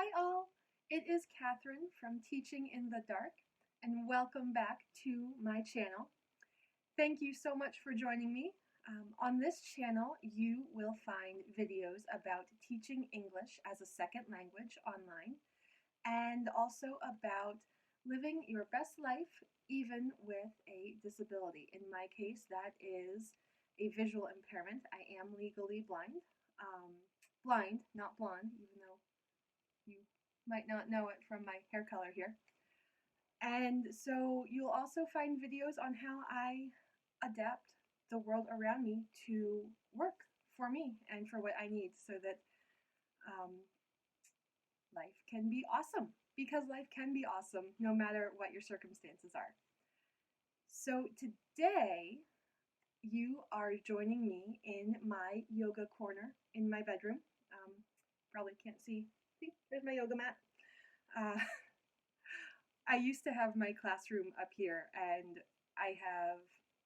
Hi all, it is Catherine from Teaching in the Dark, and welcome back to my channel. Thank you so much for joining me. On this channel, you will find videos about teaching English as a second language online, and also about living your best life even with a disability. In my case, that is a visual impairment. I am legally blind. Blind, not blonde, even though you might not know it from my hair color here. And so you'll also find videos on how I adapt the world around me to work for me and for what I need so that um, life can be awesome, because life can be awesome no matter what your circumstances are. So today you are joining me in my yoga corner in my bedroom. Probably can't see. See, there's my yoga mat. Uh, I used to have my classroom up here, and I have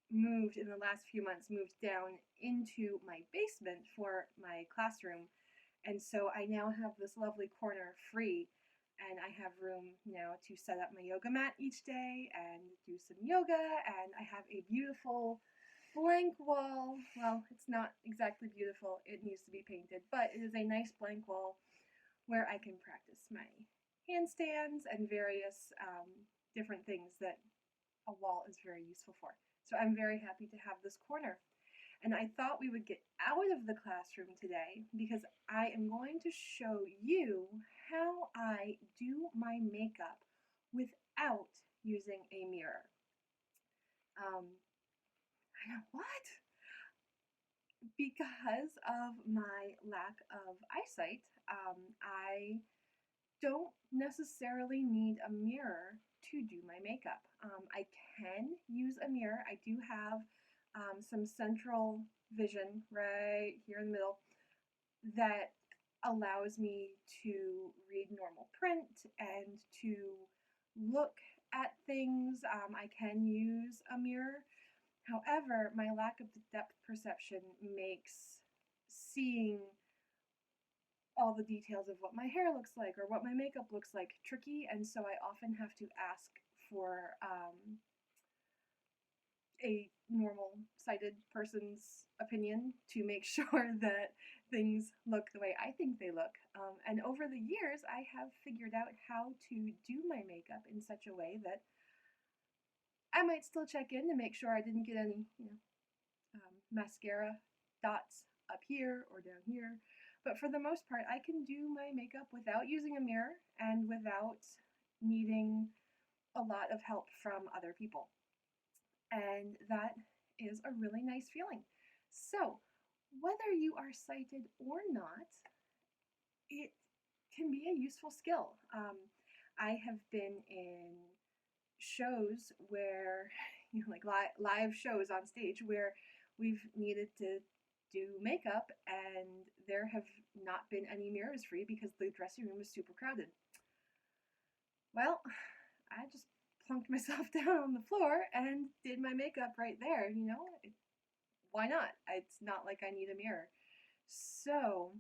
moved in the last few months, moved down into my basement for my classroom. And so I now have this lovely corner free, and I have room now to set up my yoga mat each day and do some yoga. And I have a beautiful blank wall. Well, it's not exactly beautiful, it needs to be painted, but it is a nice blank wall where I can practice my handstands and various different things that a wall is very useful for. So I'm very happy to have this corner. And I thought we would get out of the classroom today because I am going to show you how I do my makeup without using a mirror. I know, what? Because of my lack of eyesight, I don't necessarily need a mirror to do my makeup. I can use a mirror. I do have some central vision right here in the middle that allows me to read normal print and to look at things. I can use a mirror. However, my lack of depth perception makes seeing all the details of what my hair looks like or what my makeup looks like tricky, and so I often have to ask for a normal sighted person's opinion to make sure that things look the way I think they look. And over the years, I have figured out how to do my makeup in such a way that I might still check in to make sure I didn't get any, mascara dots up here or down here. But for the most part, I can do my makeup without using a mirror and without needing a lot of help from other people. And that is a really nice feeling. So, whether you are sighted or not, it can be a useful skill. I have been in shows where, like live shows on stage where we've needed to do makeup and there have not been any mirrors free because the dressing room was super crowded. Well, I just plunked myself down on the floor and did my makeup right there, why not? It's not like I need a mirror. So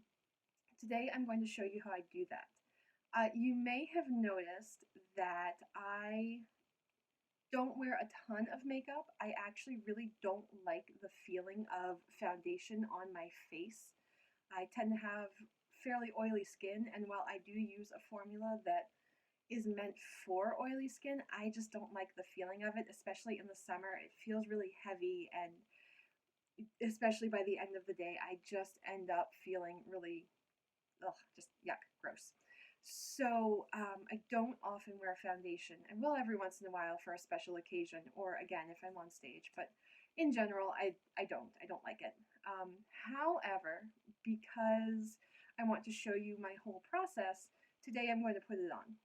today I'm going to show you how I do that. You may have noticed that I don't wear a ton of makeup. I actually really don't like the feeling of foundation on my face. I tend to have fairly oily skin, and while I do use a formula that is meant for oily skin, I just don't like the feeling of it, especially in the summer. It feels really heavy, and especially by the end of the day, I just end up feeling really, just yuck, gross. So I don't often wear foundation. I will every once in a while for a special occasion, or again if I'm on stage, but in general I don't like it. However, because I want to show you my whole process, today I'm going to put it on.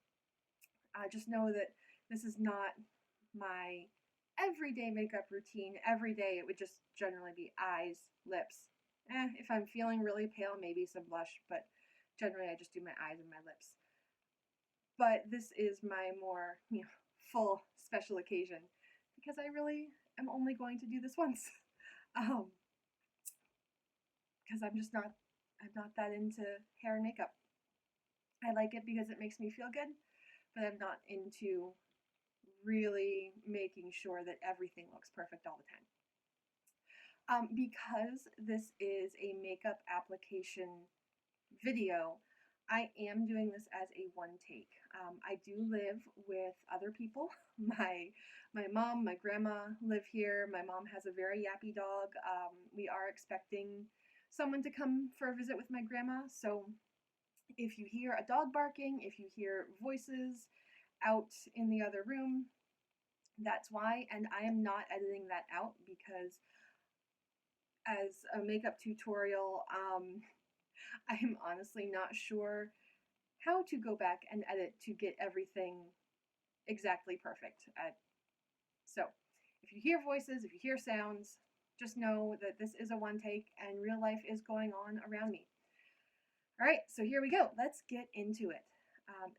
Just know that this is not my everyday makeup routine. Every day it would just generally be eyes, lips. If I'm feeling really pale, maybe some blush, but generally I just do my eyes and my lips. But this is my more, full special occasion because I really am only going to do this once. Because I'm not that into hair and makeup. I like it because it makes me feel good, but I'm not into really making sure that everything looks perfect all the time. Because this is a makeup application video, I am doing this as a one take. I do live with other people. My mom, my grandma live here. My mom has a very yappy dog. We are expecting someone to come for a visit with my grandma. So if you hear a dog barking, if you hear voices out in the other room, that's why. And I am not editing that out because as a makeup tutorial, I'm honestly not sure how to go back and edit to get everything exactly perfect. So if you hear voices, if you hear sounds, just know that this is a one take and real life is going on around me. All right, so here we go. Let's get into it.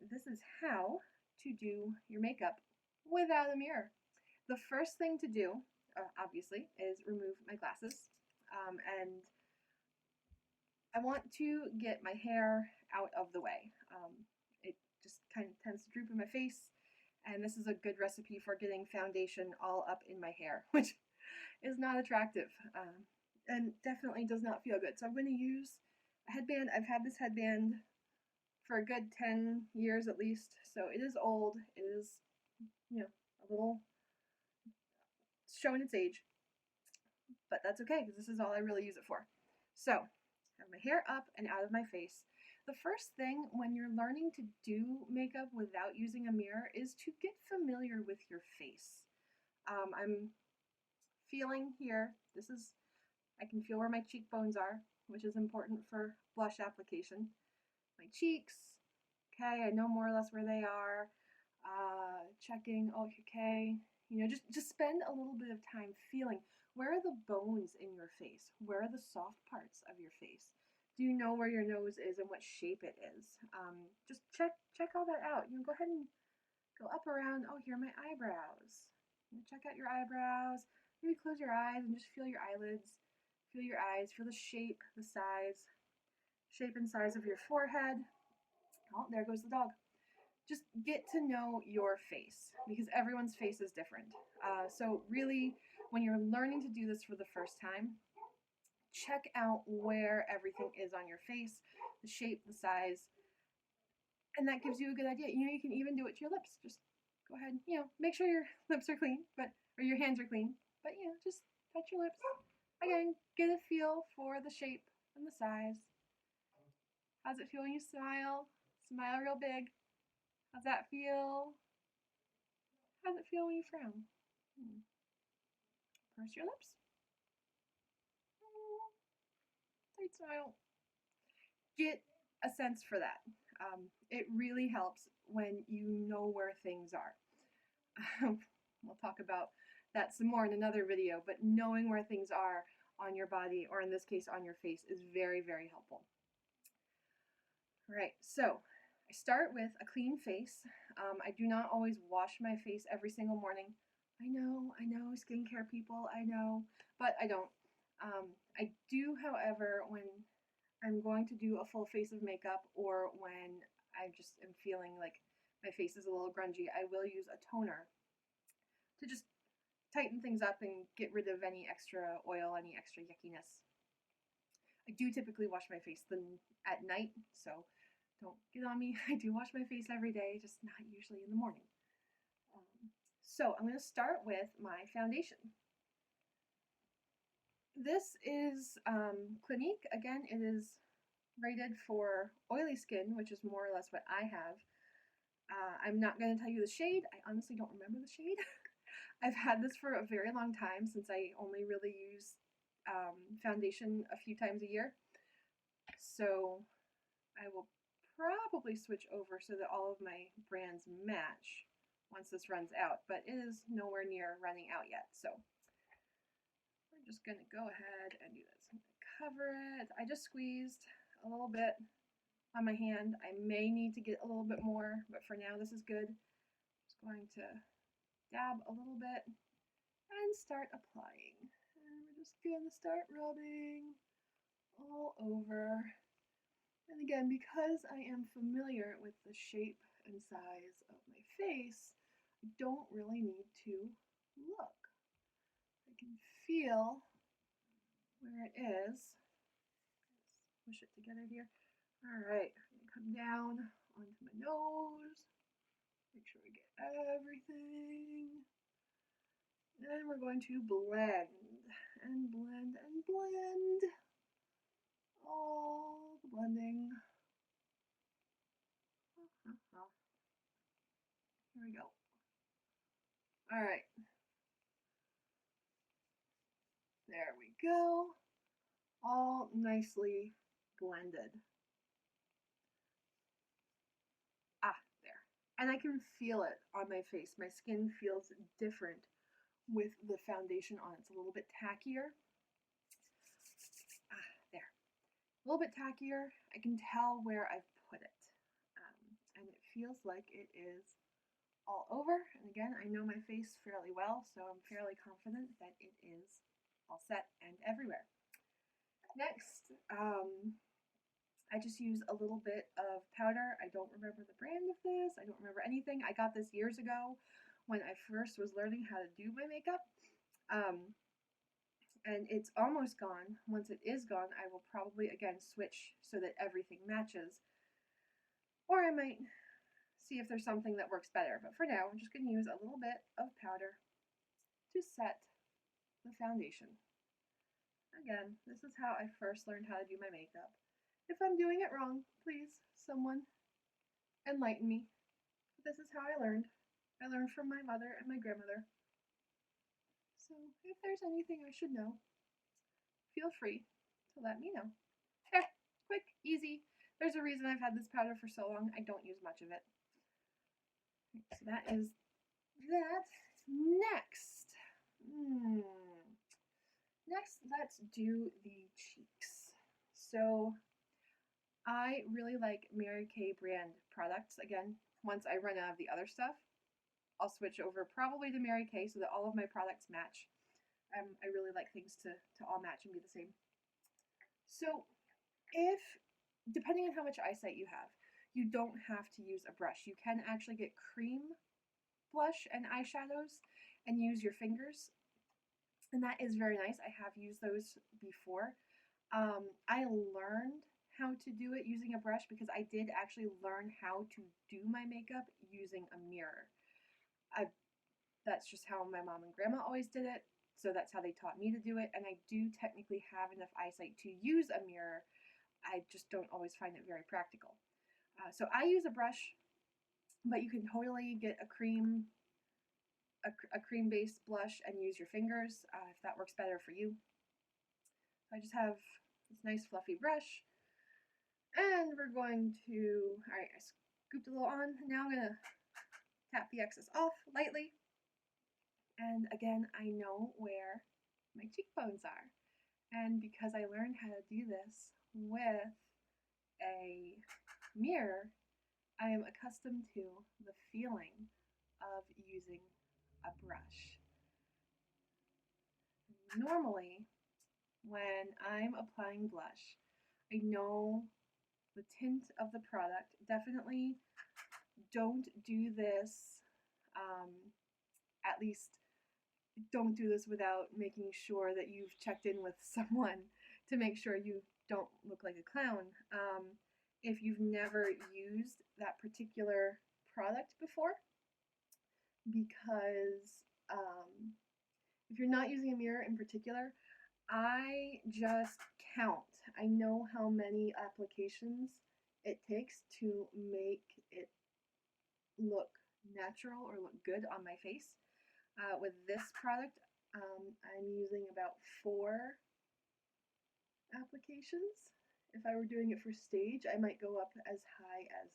This is how to do your makeup without a mirror. The first thing to do, obviously, is remove my glasses. And I want to get my hair out of the way. It just kind of tends to droop in my face, and this is a good recipe for getting foundation all up in my hair, which is not attractive and definitely does not feel good. So I'm going to use a headband. I've had this headband for a good 10 years at least, so it is old. It is, a little showing its age, but that's okay because this is all I really use it for. So have my hair up and out of my face. The first thing when you're learning to do makeup without using a mirror is to get familiar with your face. I'm feeling here, I can feel where my cheekbones are, which is important for blush application. My cheeks, okay, I know more or less where they are. Checking, oh, okay. Just spend a little bit of time feeling where are the bones in your face? Where are the soft parts of your face? Do you know where your nose is and what shape it is? Just check all that out. Go ahead and go up around. Oh, here are my eyebrows. Check out your eyebrows. Maybe close your eyes and just feel your eyelids. Feel your eyes. Feel the shape, the size, shape and size of your forehead. Oh, there goes the dog. Just get to know your face because everyone's face is different. So really, when you're learning to do this for the first time, check out where everything is on your face, the shape, the size, and that gives you a good idea. You can even do it to your lips. Just go ahead, make sure your lips are clean, or your hands are clean, but just touch your lips. Again, get a feel for the shape and the size. How's it feel when you smile? Smile real big. How's that feel? How's it feel when you frown? Purse your lips. Tight smile. Get a sense for that. It really helps when you know where things are. We'll talk about that some more in another video, but knowing where things are on your body, or in this case on your face, is very, very helpful. All right, so I start with a clean face. I do not always wash my face every single morning. I know, skincare people, I know, but I don't. I do, however, when I'm going to do a full face of makeup or when I just am feeling like my face is a little grungy, I will use a toner to just tighten things up and get rid of any extra oil, any extra yuckiness. I do typically wash my face at night, so don't get on me. I do wash my face every day, just not usually in the morning. So I'm going to start with my foundation. This is Clinique. Again, it is rated for oily skin, which is more or less what I have. I'm not going to tell you the shade. I honestly don't remember the shade. I've had this for a very long time since I only really use foundation a few times a year. So I will probably switch over so that all of my brands match once this runs out, but it is nowhere near running out yet. So we're just going to go ahead and do this. I'm going to cover it. I just squeezed a little bit on my hand. I may need to get a little bit more, but for now this is good. Just going to dab a little bit and start applying. And we're just going to start rubbing all over. And again, because I am familiar with the shape and size of my face, I don't really need to look. I can feel where it is. Let's push it together here. All right, I'm gonna come down onto my nose. Make sure I get everything. And we're going to blend and blend and blend. All the blending. Here we go. All right. There we go. All nicely blended. Ah, there. And I can feel it on my face. My skin feels different with the foundation on. It's a little bit tackier. Ah, there. A little bit tackier. I can tell where I've put it. And it feels like it is all over. And again, I know my face fairly well, so I'm fairly confident that it is all set and everywhere. Next, I just use a little bit of powder. I don't remember the brand of this. I don't remember anything. I got this years ago when I first was learning how to do my makeup. And it's almost gone. Once it is gone, I will probably again switch so that everything matches. Or I might see if there's something that works better. But for now, I'm just going to use a little bit of powder to set the foundation. Again, this is how I first learned how to do my makeup. If I'm doing it wrong, please, someone enlighten me. This is how I learned. I learned from my mother and my grandmother. So if there's anything I should know, feel free to let me know. There, quick, easy. There's a reason I've had this powder for so long. I don't use much of it. So that is that. Next. Next, let's do the cheeks. So I really like Mary Kay brand products. Again, once I run out of the other stuff, I'll switch over probably to Mary Kay so that all of my products match. I really like things to all match and be the same. So if, depending on how much eyesight you have, you don't have to use a brush. You can actually get cream blush and eyeshadows and use your fingers. And that is very nice. I have used those before. I learned how to do it using a brush because I did actually learn how to do my makeup using a mirror. That's just how my mom and grandma always did it, so that's how they taught me to do it, and I do technically have enough eyesight to use a mirror. I just don't always find it very practical. So I use a brush, but you can totally get a cream-based blush and use your fingers if that works better for you. So I just have this nice fluffy brush, and we're going to, all right, I scooped a little on, now I'm going to tap the excess off lightly. And again, I know where my cheekbones are. And because I learned how to do this with a mirror, I am accustomed to the feeling of using a brush. Normally, when I'm applying blush, I know the tint of the product. Definitely don't do this, at least don't do this without making sure that you've checked in with someone to make sure you don't look like a clown. If you've never used that particular product before, because if you're not using a mirror in particular, I just count. I know how many applications it takes to make it look natural or look good on my face. With this product, I'm using about 4 applications. If I were doing it for stage, I might go up as high as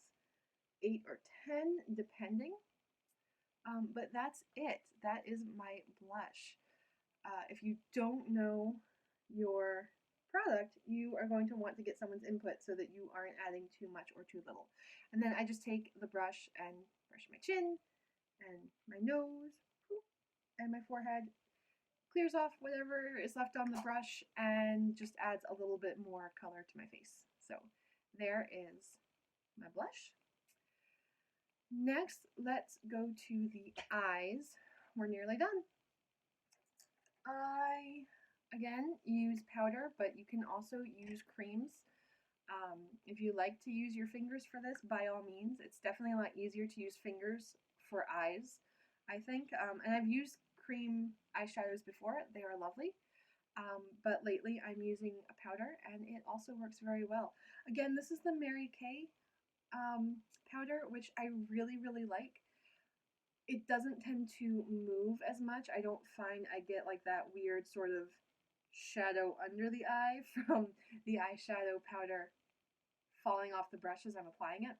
8 or 10, depending. But that's it. That is my blush. If you don't know your product, you are going to want to get someone's input so that you aren't adding too much or too little. And then I just take the brush and brush my chin and my nose and my forehead, clears off whatever is left on the brush, and just adds a little bit more color to my face. So there is my blush. Next, let's go to the eyes. We're nearly done. I, again, use powder, but you can also use creams. If you like to use your fingers for this, by all means. It's definitely a lot easier to use fingers for eyes, I think. And I've used cream eyeshadows before. They are lovely. But lately I'm using a powder, and it also works very well. Again, this is the Mary Kay powder, which I really, really like. It doesn't tend to move as much. I don't find I get like that weird sort of shadow under the eye from the eyeshadow powder falling off the brush as I'm applying it.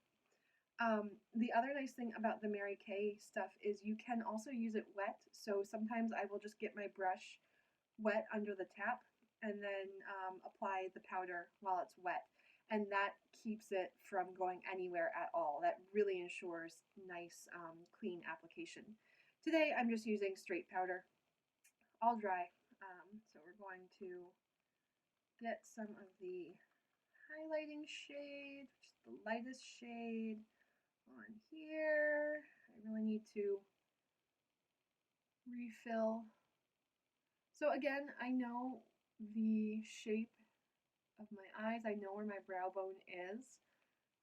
The other nice thing about the Mary Kay stuff is you can also use it wet. So sometimes I will just get my brush wet under the tap and then apply the powder while it's wet. And that keeps it from going anywhere at all. That really ensures nice, clean application. Today I'm just using straight powder, all dry. So we're going to get some of the highlighting shade, which is the lightest shade, on here. I really need to refill. So again, I know the shape of my eyes. I know where my brow bone is.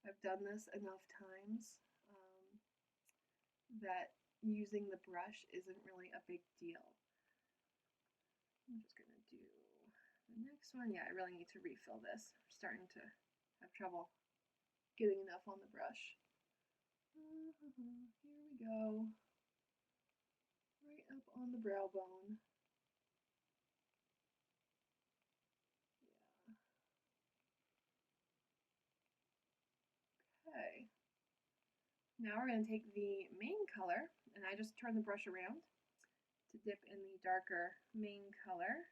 I've done this enough times that using the brush isn't really a big deal. I'm just going to do the next one. Yeah, I really need to refill this. I'm starting to have trouble getting enough on the brush. Here we go. Right up on the brow bone. Yeah. Okay. Now we're going to take the main color, and I just turn the brush around to dip in the darker main color.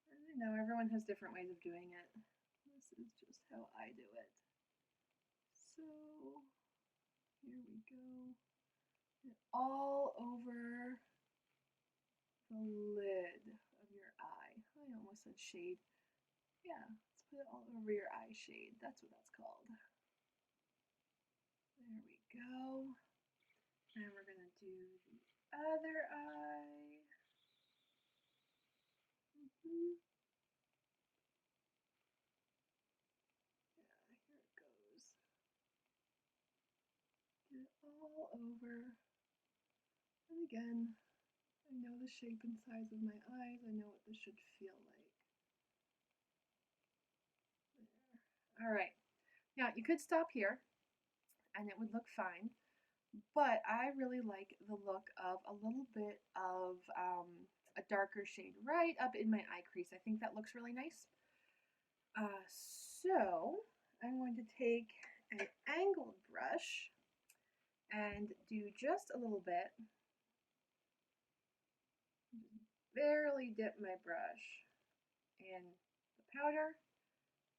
And I know everyone has different ways of doing it. This is just how I do it. So here we go. And all over the lid of your eye. I almost said shade. Yeah, let's put it all over your eye shade. That's what that's called. There we go. And we're going to do the other eye. Yeah, here it goes. Get it all over. And again, I know the shape and size of my eyes. I know what this should feel like. There. All right. Now, you could stop here, and it would look fine. But I really like the look of a little bit of a darker shade right up in my eye crease. I think that looks really nice. So I'm going to take an angled brush and do just a little bit. Barely dip my brush in the powder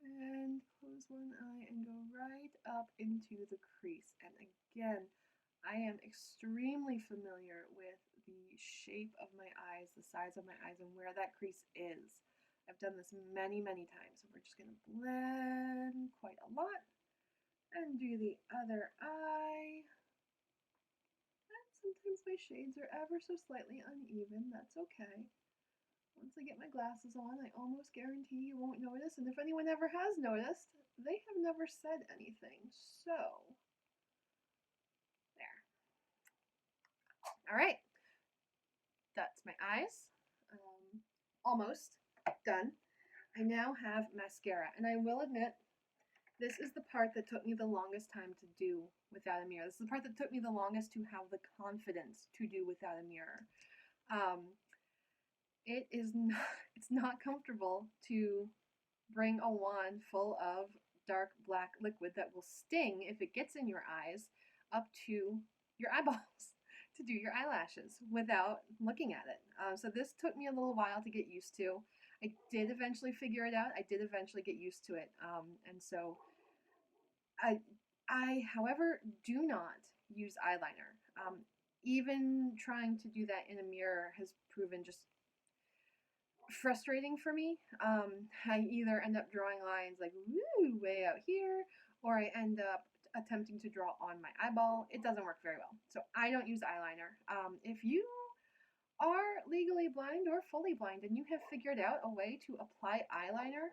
and close one eye and go right up into the crease. And again, I am extremely familiar with the shape of my eyes, the size of my eyes, and where that crease is. I've done this many, many times. So we're just going to blend quite a lot and do the other eye. And sometimes my shades are ever so slightly uneven. That's okay. Once I get my glasses on, I almost guarantee you won't notice. And if anyone ever has noticed, they have never said anything. So, there. All right. That's my eyes. Almost done. I now have mascara. And I will admit, this is the part that took me the longest time to do without a mirror. This is the part that took me the longest to have the confidence to do without a mirror. It's not comfortable to bring a wand full of dark black liquid that will sting if it gets in your eyes up to your eyeballs to do your eyelashes without looking at it. So this took me a little while to get used to. I did eventually figure it out. I did eventually get used to it. And so I, however, do not use eyeliner. Even trying to do that in a mirror has proven just frustrating for me. I either end up drawing lines like woo way out here, or I end up attempting to draw on my eyeball. It doesn't work very well. So I don't use eyeliner. If you are legally blind or fully blind and you have figured out a way to apply eyeliner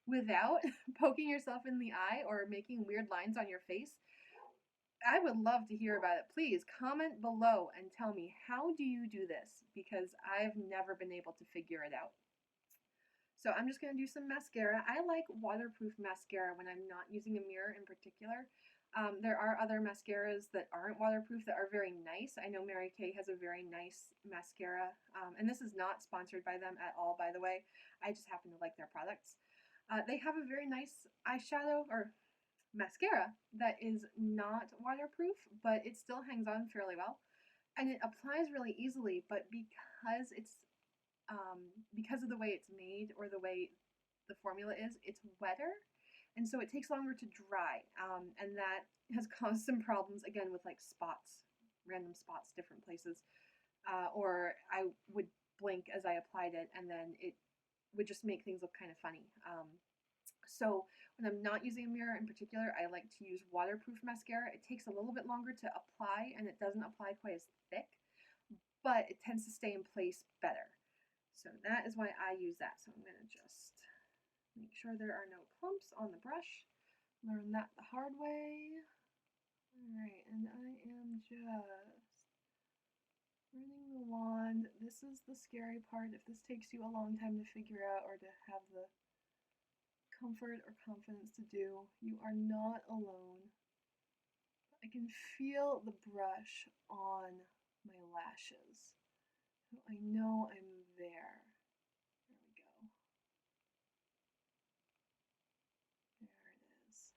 without poking yourself in the eye or making weird lines on your face, I would love to hear about it. Please comment below and tell me, how do you do this? Because I've never been able to figure it out. So I'm just going to do some mascara. I like waterproof mascara when I'm not using a mirror in particular. There are other mascaras that aren't waterproof that are very nice. I know Mary Kay has a very nice mascara, and this is not sponsored by them at all, by the way. I just happen to like their products. They have a very nice eyeshadow or mascara that is not waterproof, but it still hangs on fairly well, and it applies really easily. But because of the way it's made or the way the formula is, it's wetter, and so it takes longer to dry, and that has caused some problems again with like spots, random spots, different places, or I would blink as I applied it, and then it would just make things look kind of funny. So when I'm not using a mirror in particular, I like to use waterproof mascara. It takes a little bit longer to apply, and it doesn't apply quite as thick, but it tends to stay in place better. So that is why I use that. So I'm going to just make sure there are no clumps on the brush. Learn that the hard way. Alright, and I am just running the wand. This is the scary part. If this takes you a long time to figure out or to have the comfort or confidence to do, you are not alone. I can feel the brush on my lashes. So I know I'm there. There we go. There it is.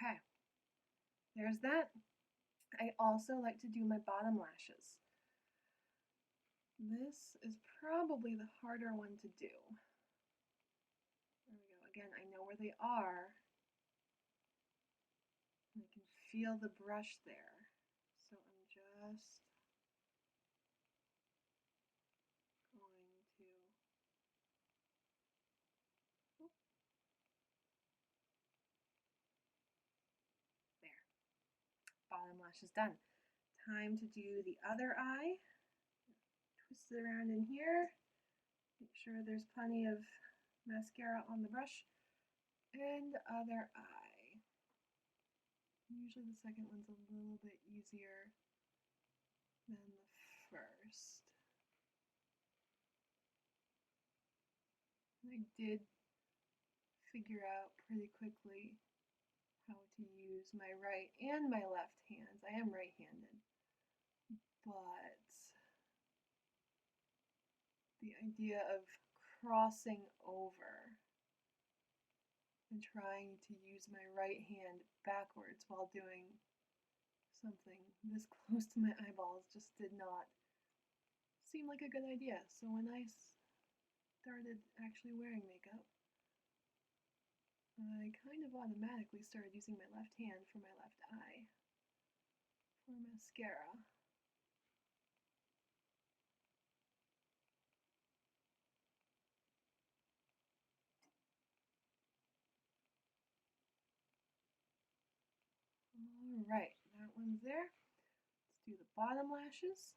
Okay, there's that. I also like to do my bottom lashes. This is probably the harder one to do. There we go. Again, I know where they are. I can feel the brush there. So I'm just going to, there. Bottom lash is done. Time to do the other eye. Twist it around in here. Make sure there's plenty of mascara on the brush. And other eye. Usually the second one's a little bit easier than the first. I did figure out pretty quickly how to use my right and my left hands. I am right-handed, but the idea of crossing over and trying to use my right hand backwards while doing something this close to my eyeballs just did not seem like a good idea. So when I started actually wearing makeup, I kind of automatically started using my left hand for my left eye for mascara. Alright, that one's there. Let's do the bottom lashes.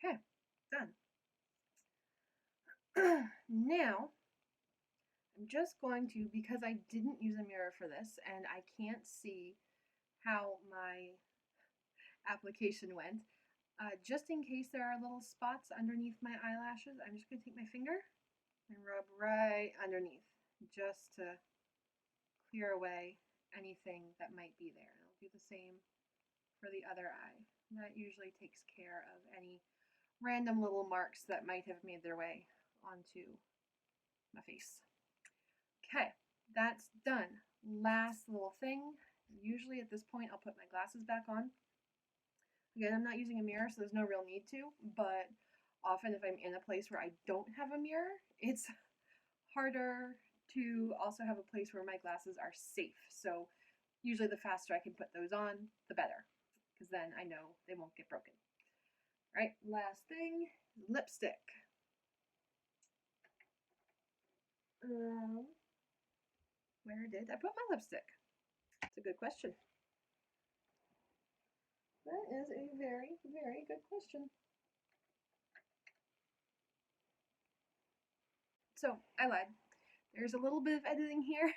Okay, done. Now, I'm just going to, because I didn't use a mirror for this and I can't see how my application went, just in case there are little spots underneath my eyelashes, I'm just going to take my finger and rub right underneath just to clear away anything that might be there. And I'll do the same for the other eye. That usually takes care of any random little marks that might have made their way onto my face. Okay, that's done. Last little thing. Usually at this point, I'll put my glasses back on. Again, I'm not using a mirror, so there's no real need to, but often if I'm in a place where I don't have a mirror, it's harder to also have a place where my glasses are safe. So usually the faster I can put those on, the better, because then I know they won't get broken. All right, last thing, lipstick. Where did I put my lipstick? It's a good question. That is a very, very good question. So I lied. There's a little bit of editing here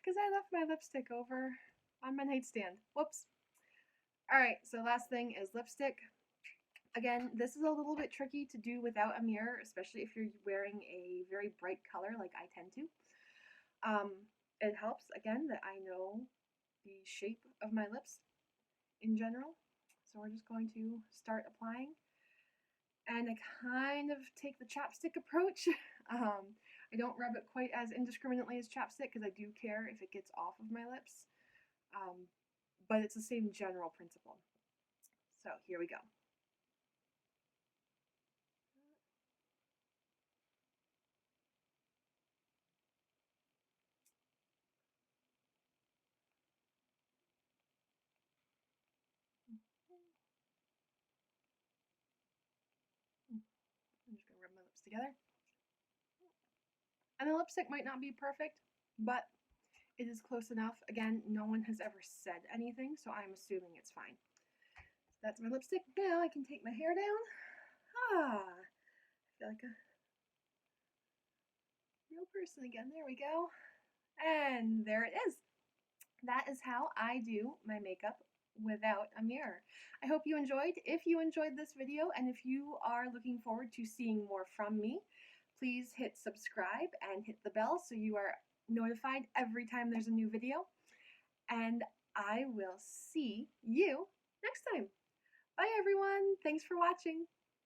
because I left my lipstick over on my nightstand. Whoops. All right, so last thing is lipstick. Again, this is a little bit tricky to do without a mirror, especially if you're wearing a very bright color like I tend to. It helps, again, that I know the shape of my lips in general. So we're just going to start applying. And I kind of take the chapstick approach. I don't rub it quite as indiscriminately as chapstick because I do care if it gets off of my lips. But it's the same general principle. So here we go. I'm just going to rub my lips together. And the lipstick might not be perfect, but it is close enough. Again, no one has ever said anything, so I'm assuming it's fine. So that's my lipstick. Now I can take my hair down. I feel like a real person again. There we go. And there it is. That is how I do my makeup without a mirror. I hope you enjoyed. If you enjoyed this video and if you are looking forward to seeing more from me, please hit subscribe and hit the bell so you are notified every time there's a new video. And I will see you next time. Bye everyone. Thanks for watching.